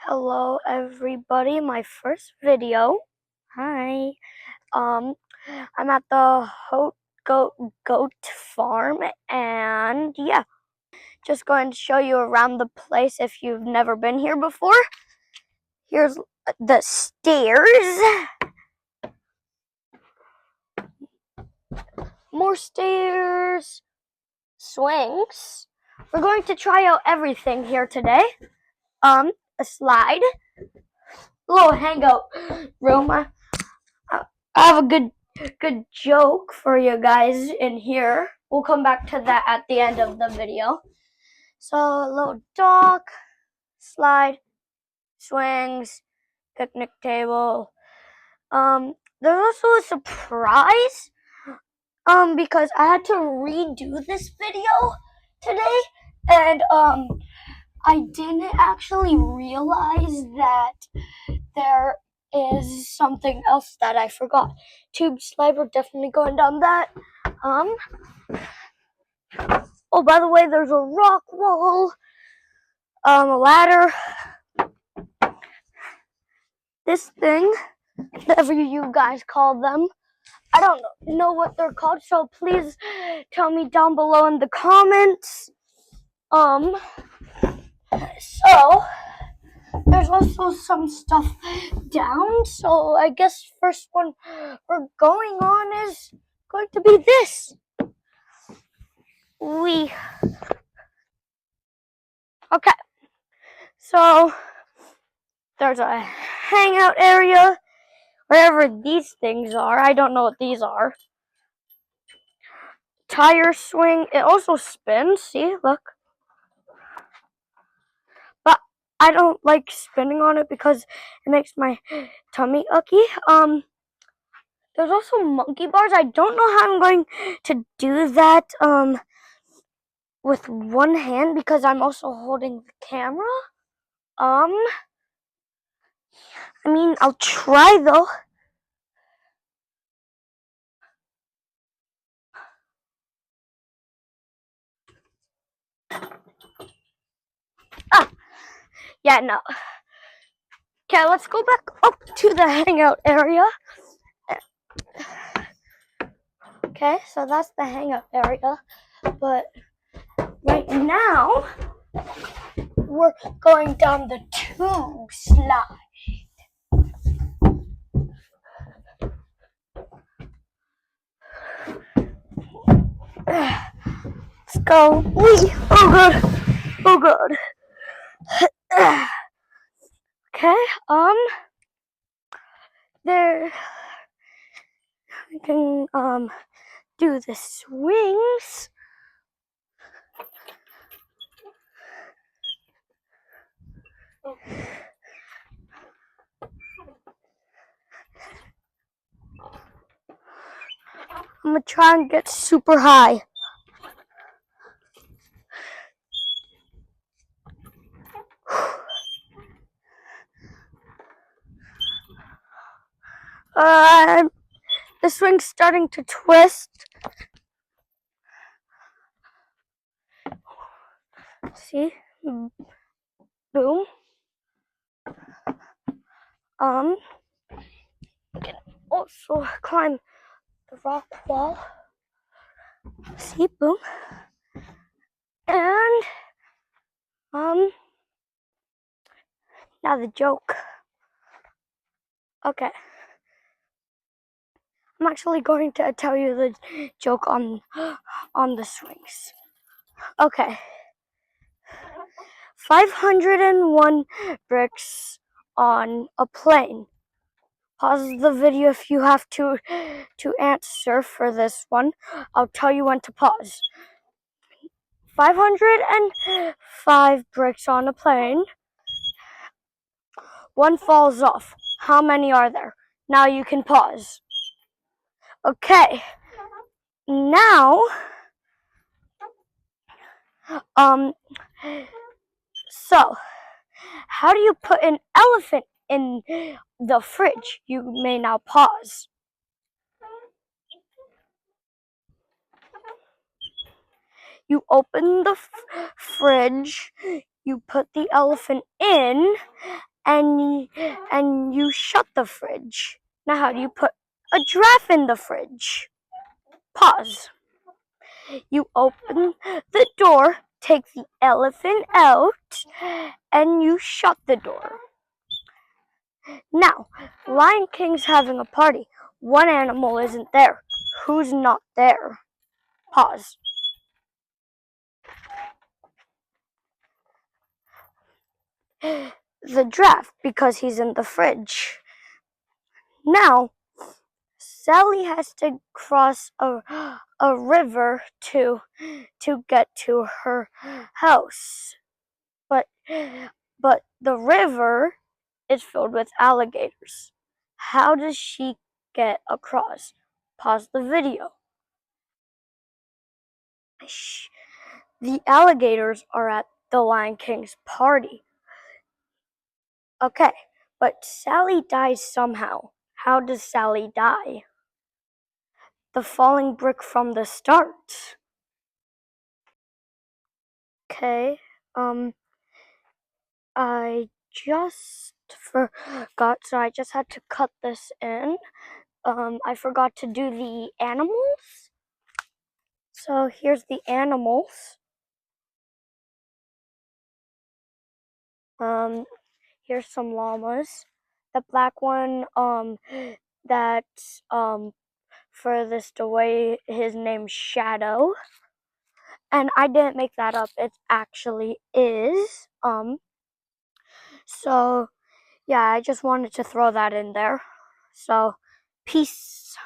Hello everybody, my first video. Hi. I'm at the Haute Goat Farm, and yeah, just going to show you around the place if you've never been here before. Here's the stairs. More stairs. Swings. We're going to try out everything here today. A slide. A little hangout room. I have a good joke for you guys in here. We'll come back to that at the end of the video. So a little dock, slide, swings, picnic table. There's also a surprise. Because I had to redo this video today, and I didn't actually realize that there is something else that I forgot. Tube slide, we're definitely going down that. Oh, by the way, there's a rock wall, a ladder. This thing, whatever you guys call them, I don't know what they're called, so please tell me down below in the comments. So there's also some stuff down, so I guess first one we're going on is going to be this. Okay, so there's a hangout area, wherever these things are. I don't know what these are. Tire swing, it also spins, see, look. But I don't like spinning on it because it makes my tummy icky. There's also monkey bars. I don't know how I'm going to do that with one hand because I'm also holding the camera. I mean, I'll try though. Yeah, no. Okay, let's go back up to the hangout area. Okay, so that's the hangout area. But right now, we're going down the tube slide. Let's go. Wee! Oh god. Oh god. Okay, there we can do the swings. I'm gonna try and get super high. The swing's starting to twist. See? Boom. You can also climb the rock wall. See? Boom. And, now the joke. Okay. I'm actually going to tell you the joke on the swings. Okay. 501 bricks on a plane. Pause the video if you have to answer for this one. I'll tell you when to pause. 505 bricks on a plane. One falls off. How many are there? Now you can pause. Okay. Now, so, how do you put an elephant in the fridge? You may now pause. You open the fridge, you put the elephant in, and you shut the fridge. Now, how do you put a giraffe in the fridge? Pause. You open the door, take the elephant out, and you shut the door. Now, Lion King's having a party. One animal isn't there. Who's not there? Pause. The giraffe, because he's in the fridge. Now, Sally has to cross a river to get to her house. But the river is filled with alligators. How does she get across? Pause the video. The alligators are at the Lion King's party. Okay, but Sally dies somehow. How does Sally die? The falling brick from the start. Okay, I just forgot, so I just had to cut this in. I forgot to do the animals. So here's the animals. Here's some llamas. The black one, that's furthest away, his name's Shadow. And I didn't make that up. It actually is. So yeah, I just wanted to throw that in there. So peace.